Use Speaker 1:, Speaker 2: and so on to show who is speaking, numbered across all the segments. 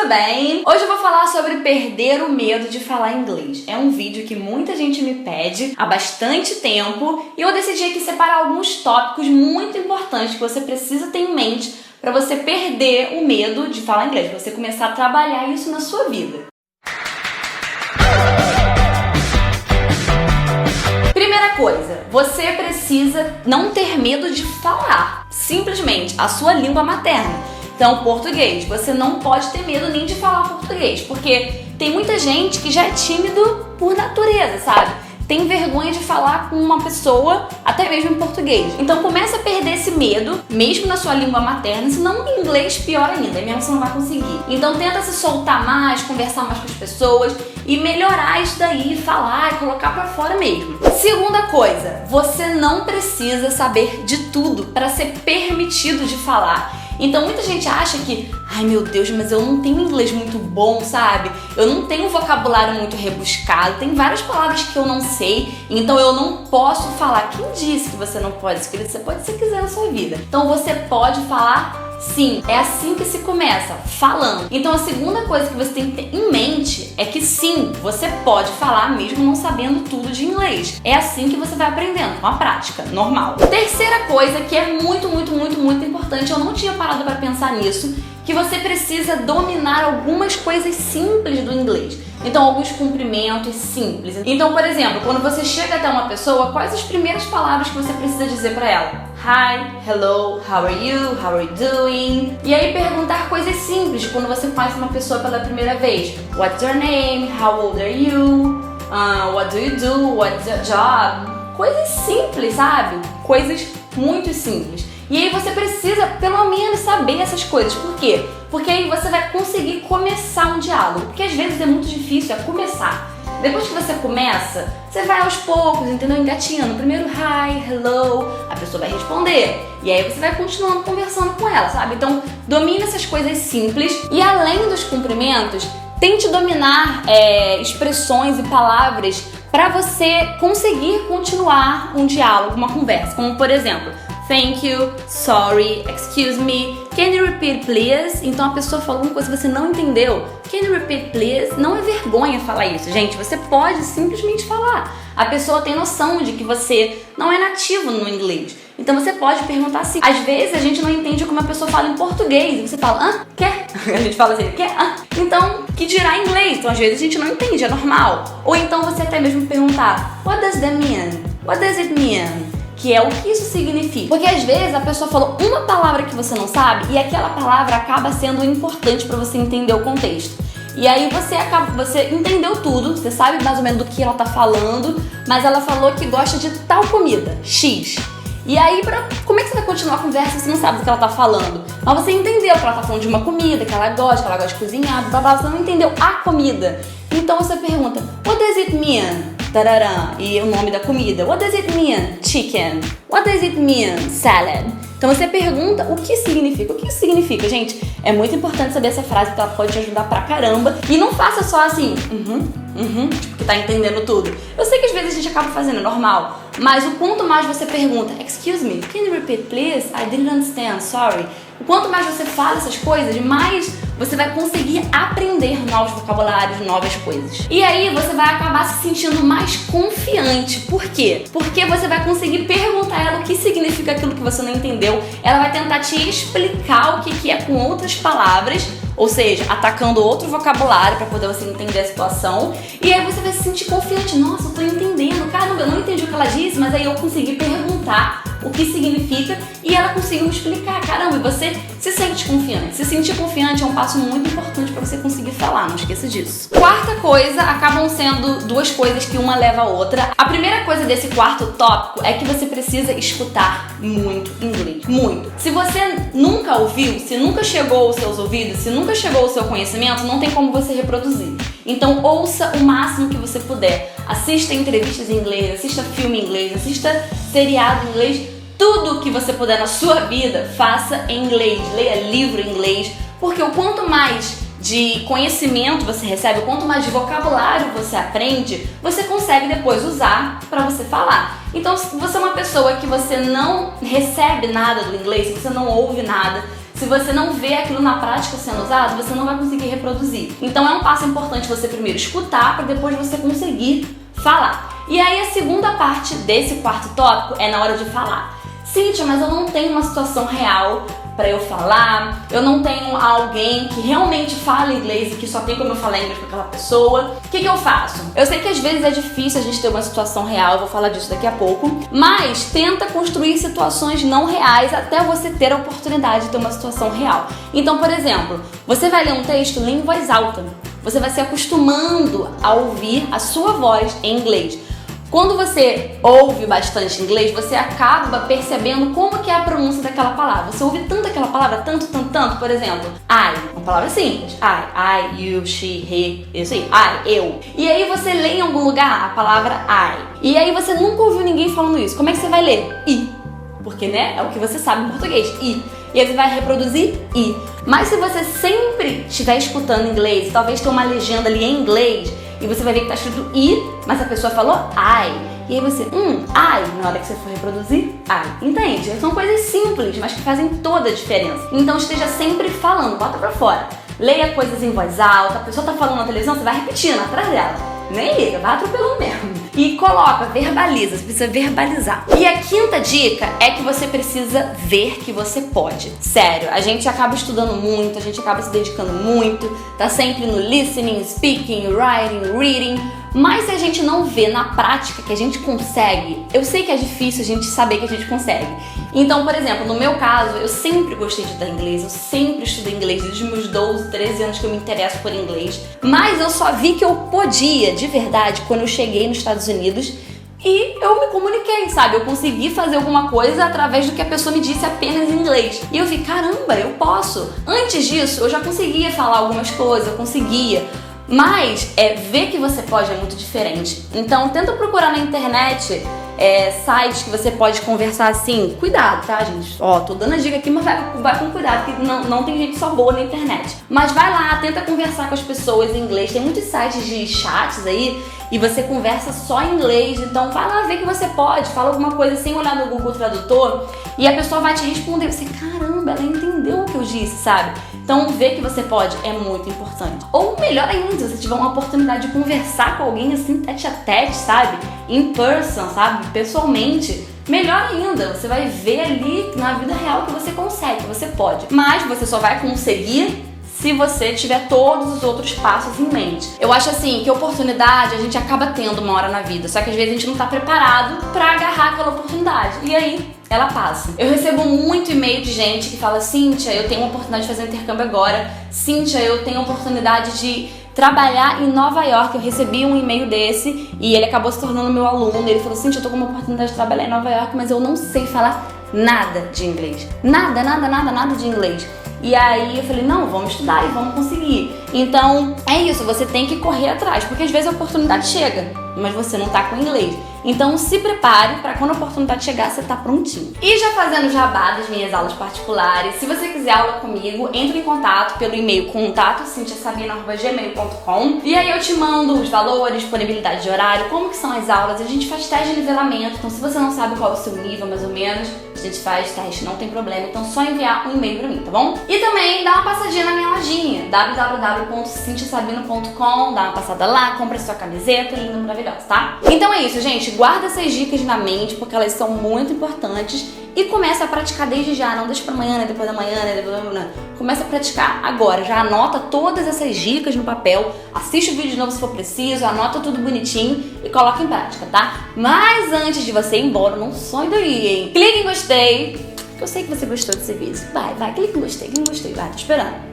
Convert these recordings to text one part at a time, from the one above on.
Speaker 1: tudo bem? Hoje eu vou falar sobre perder o medo de falar inglês. É um vídeo que muita gente me pede há bastante tempo e eu decidi aqui separar alguns tópicos muito importantes que você precisa ter em mente para você perder o medo de falar inglês, para você começar a trabalhar isso na sua vida. Primeira coisa, você precisa não ter medo de falar, simplesmente, a sua língua materna. Então, português, você não pode ter medo nem de falar português, porque tem muita gente que já é tímido por natureza, sabe? Tem vergonha de falar com uma pessoa, até mesmo em português. Então começa a perder esse medo, mesmo na sua língua materna, senão em inglês pior ainda, mesmo você não vai conseguir. Então tenta se soltar mais, conversar mais com as pessoas e melhorar isso daí, falar e colocar pra fora mesmo. Segunda coisa, você não precisa saber de tudo para ser permitido de falar. Então muita gente acha que, ai meu Deus, mas eu não tenho inglês muito bom, sabe? Eu não tenho um vocabulário muito rebuscado, tem várias palavras que eu não sei, então eu não posso falar. Quem disse que você não pode, querido? Você pode se você quiser na sua vida. Então você pode falar sim, é assim que se começa, falando. Então a segunda coisa que você tem que ter em mente é que sim, você pode falar mesmo não sabendo tudo de inglês. É assim que você vai aprendendo, com a prática, normal. Terceira coisa que é muito importante, eu não tinha parado para pensar nisso, que você precisa dominar algumas coisas simples do inglês. Então, alguns cumprimentos simples. Então, por exemplo, quando você chega até uma pessoa, quais as primeiras palavras que você precisa dizer para ela? Hi, hello, how are you doing? E aí perguntar coisas simples, de quando você conhece uma pessoa pela primeira vez. What's your name? How old are you? What do you do? What's your job? Coisas simples, sabe? Coisas muito simples. E aí você precisa, pelo menos, saber essas coisas. Por quê? Porque aí você vai conseguir começar um diálogo. Porque às vezes é muito difícil começar. Depois que você começa, você vai aos poucos, entendeu? Engatinhando. Primeiro, hi, hello, a pessoa vai responder. E aí você vai continuando conversando com ela, sabe? Então, domine essas coisas simples. E além dos cumprimentos, tente dominar expressões e palavras para você conseguir continuar um diálogo, uma conversa. Como, por exemplo, thank you, sorry, excuse me, can you repeat please? Então a pessoa falou uma coisa que você não entendeu. Can you repeat please? Não é vergonha falar isso, gente. Você pode simplesmente falar. A pessoa tem noção de que você não é nativo no inglês. Então você pode perguntar assim. Às vezes a gente não entende como a pessoa fala em português. E você fala, quer? A gente fala assim, quer? Então, que dirá em inglês? Então às vezes a gente não entende, é normal. Ou então você até mesmo perguntar, what does that mean? What does it mean? Que é o que isso significa. Porque às vezes a pessoa falou uma palavra que você não sabe e aquela palavra acaba sendo importante para você entender o contexto. E aí você entendeu tudo, você sabe mais ou menos do que ela tá falando, mas ela falou que gosta de tal comida, X. E aí, como é que você vai continuar a conversa se você não sabe do que ela tá falando? Mas você entendeu que ela tá falando de uma comida, que ela gosta de cozinhar, blá blá, você não entendeu a comida. Então você pergunta, what does it mean? Tarará, e o nome da comida. What does it mean? Chicken. What does it mean? Salad. Então você pergunta o que significa. O que isso significa, gente? É muito importante saber essa frase, porque ela pode te ajudar pra caramba. E não faça só assim, tipo que tá entendendo tudo. Eu sei que às vezes a gente acaba fazendo normal, mas o quanto mais você pergunta, excuse me, can you repeat please? I didn't understand, sorry. O quanto mais você fala essas coisas, mais você vai conseguir aprender novos vocabulários, novas coisas. E aí você vai acabar se sentindo mais confiante. Por quê? Porque você vai conseguir perguntar a ela o que significa aquilo que você não entendeu. Ela vai tentar te explicar o que é com outras palavras, ou seja, atacando outro vocabulário para poder você entender a situação. E aí você vai se sentir confiante. Nossa, eu tô entendendo. Caramba, eu não entendi o que ela disse, mas aí eu consegui perguntar o que significa e ela conseguiu explicar. Caramba, e você se sente confiante. Se sentir confiante é um passo muito importante para você conseguir falar, não esqueça disso. Quarta coisa, acabam sendo duas coisas que uma leva a outra. A primeira coisa desse quarto tópico é que você precisa escutar muito inglês. Muito. Se você nunca ouviu, se nunca chegou aos seus ouvidos, se nunca chegou ao seu conhecimento, não tem como você reproduzir. Então ouça o máximo que você puder. Assista entrevistas em inglês, assista filme em inglês, assista seriado em inglês. Tudo que você puder na sua vida, faça em inglês. Leia livro em inglês, porque o quanto mais de conhecimento você recebe, o quanto mais de vocabulário você aprende, você consegue depois usar para você falar. Então, se você é uma pessoa que você não recebe nada do inglês, se você não ouve nada, se você não vê aquilo na prática sendo usado, você não vai conseguir reproduzir. Então é um passo importante você primeiro escutar para depois você conseguir falar. E aí a segunda parte desse quarto tópico é na hora de falar. Cíntia, mas eu não tenho uma situação real para eu falar, eu não tenho alguém que realmente fala inglês e que só tem como eu falar inglês com aquela pessoa. O que eu faço? Eu sei que às vezes é difícil a gente ter uma situação real, eu vou falar disso daqui a pouco, mas tenta construir situações não reais até você ter a oportunidade de ter uma situação real. Então, por exemplo, você vai ler um texto, lê em voz alta. Você vai se acostumando a ouvir a sua voz em inglês. Quando você ouve bastante inglês, você acaba percebendo como que é a pronúncia daquela palavra. Você ouve tanto aquela palavra, tanto, por exemplo, I, uma palavra simples. I, you, she, he, isso aí, I, eu. E aí você lê em algum lugar a palavra I. E aí você nunca ouviu ninguém falando isso. Como é que você vai ler? I. Porque, né, é o que você sabe em português, I. E aí você vai reproduzir I. Mas se você sempre estiver escutando inglês, talvez tenha uma legenda ali em inglês, e você vai ver que tá escrito I, mas a pessoa falou I. E aí você, I, na hora que você for reproduzir, I. Entende? São coisas simples, mas que fazem toda a diferença. Então esteja sempre falando, bota pra fora. Leia coisas em voz alta, a pessoa tá falando na televisão, você vai repetindo atrás dela. Nem liga, vai atropelando mesmo. E coloca, verbaliza, você precisa verbalizar. E a quinta dica é que você precisa ver que você pode. Sério, a gente acaba estudando muito, a gente acaba se dedicando muito, tá sempre no listening, speaking, writing, reading, mas se a gente não vê na prática que a gente consegue, eu sei que é difícil a gente saber que a gente consegue. Então, por exemplo, no meu caso, eu sempre gostei de estudar inglês, eu sempre estudei inglês desde os meus 12, 13 anos que eu me interesso por inglês, mas eu só vi que eu podia, de verdade, quando eu cheguei nos Estados Unidos e eu me comuniquei, sabe? Eu consegui fazer alguma coisa através do que a pessoa me disse apenas em inglês. E eu vi, caramba, eu posso. Antes disso, eu já conseguia falar algumas coisas, eu conseguia. Mas ver que você pode é muito diferente. Então tenta procurar na internet sites que você pode conversar assim. Cuidado, tá, gente? Ó, tô dando a dica aqui, mas vai com cuidado, porque não tem gente só boa na internet. Mas vai lá, tenta conversar com as pessoas em inglês. Tem muitos sites de chats aí e você conversa só em inglês. Então vai lá ver que você pode. Fala alguma coisa sem olhar no Google Tradutor e a pessoa vai te responder. Você, caramba, ela entendeu o que eu disse, sabe? Então ver que você pode é muito importante. Ou melhor ainda, se você tiver uma oportunidade de conversar com alguém assim, tete a tete, sabe? In person, sabe? Pessoalmente, melhor ainda. Você vai ver ali na vida real que você consegue, que você pode. Mas você só vai conseguir se você tiver todos os outros passos em mente. Eu acho assim, que oportunidade a gente acaba tendo uma hora na vida, só que às vezes a gente não tá preparado pra agarrar aquela oportunidade. E aí, ela passa. Eu recebo muito e-mail de gente que fala, Cíntia, eu tenho uma oportunidade de fazer um intercâmbio agora. Cíntia, eu tenho a oportunidade de trabalhar em Nova York. Eu recebi um e-mail desse e ele acabou se tornando meu aluno. Ele falou, Cíntia, eu tô com uma oportunidade de trabalhar em Nova York, mas eu não sei falar nada de inglês. Nada de inglês. E aí eu falei, não, vamos estudar e vamos conseguir. Então é isso, você tem que correr atrás, porque às vezes a oportunidade chega, mas você não tá com inglês. Então se prepare para quando a oportunidade chegar, você tá prontinho. E já fazendo jabá das minhas aulas particulares, se você quiser aula comigo, entre em contato pelo e-mail contato@cinciasabino@gmail.com e aí eu te mando os valores, disponibilidade de horário, como que são as aulas, a gente faz teste de nivelamento, então se você não sabe qual é o seu nível mais ou menos, a gente faz teste, não tem problema, então é só enviar um e-mail pra mim, tá bom? E também dá uma passadinha na minha lojinha, www.cinciasabino.com, dá uma passada lá, compra sua camiseta, linda, maravilhosa, tá? Então é isso, gente, guarda essas dicas na mente, porque elas são muito importantes e começa a praticar desde já, não deixa pra amanhã, né, depois da manhã, né, depois da manhã. Começa a praticar agora, já anota todas essas dicas no papel, assiste o vídeo de novo se for preciso, anota tudo bonitinho e coloca em prática, tá? Mas antes de você ir embora, não sonhe daí, hein? Clique em gostei, que eu sei que você gostou desse vídeo. Vai, clique em gostei, vai, tô esperando.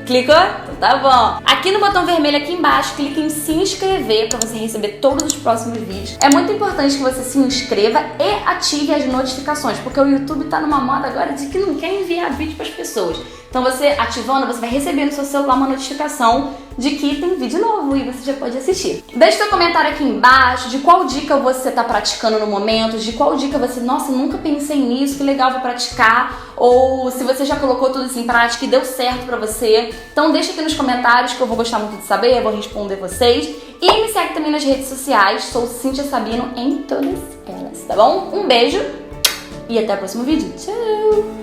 Speaker 1: Clicou? Então tá bom. Aqui no botão vermelho aqui embaixo, clique em se inscrever para você receber todos os próximos vídeos. É muito importante que você se inscreva e ative as notificações, porque o YouTube tá numa moda agora de que não quer enviar vídeo para as pessoas. Então você ativando, você vai receber no seu celular uma notificação de que tem vídeo novo e você já pode assistir. Deixe seu comentário aqui embaixo de qual dica você tá praticando no momento, de qual dica você, nossa, nunca pensei nisso, que legal, vou praticar, ou se você já colocou tudo isso em prática e deu certo pra você. Então deixa aqui nos comentários que eu vou gostar muito de saber, eu vou responder vocês. E me segue também nas redes sociais, sou Cíntia Sabino em todas elas, tá bom? Um beijo e até o próximo vídeo. Tchau!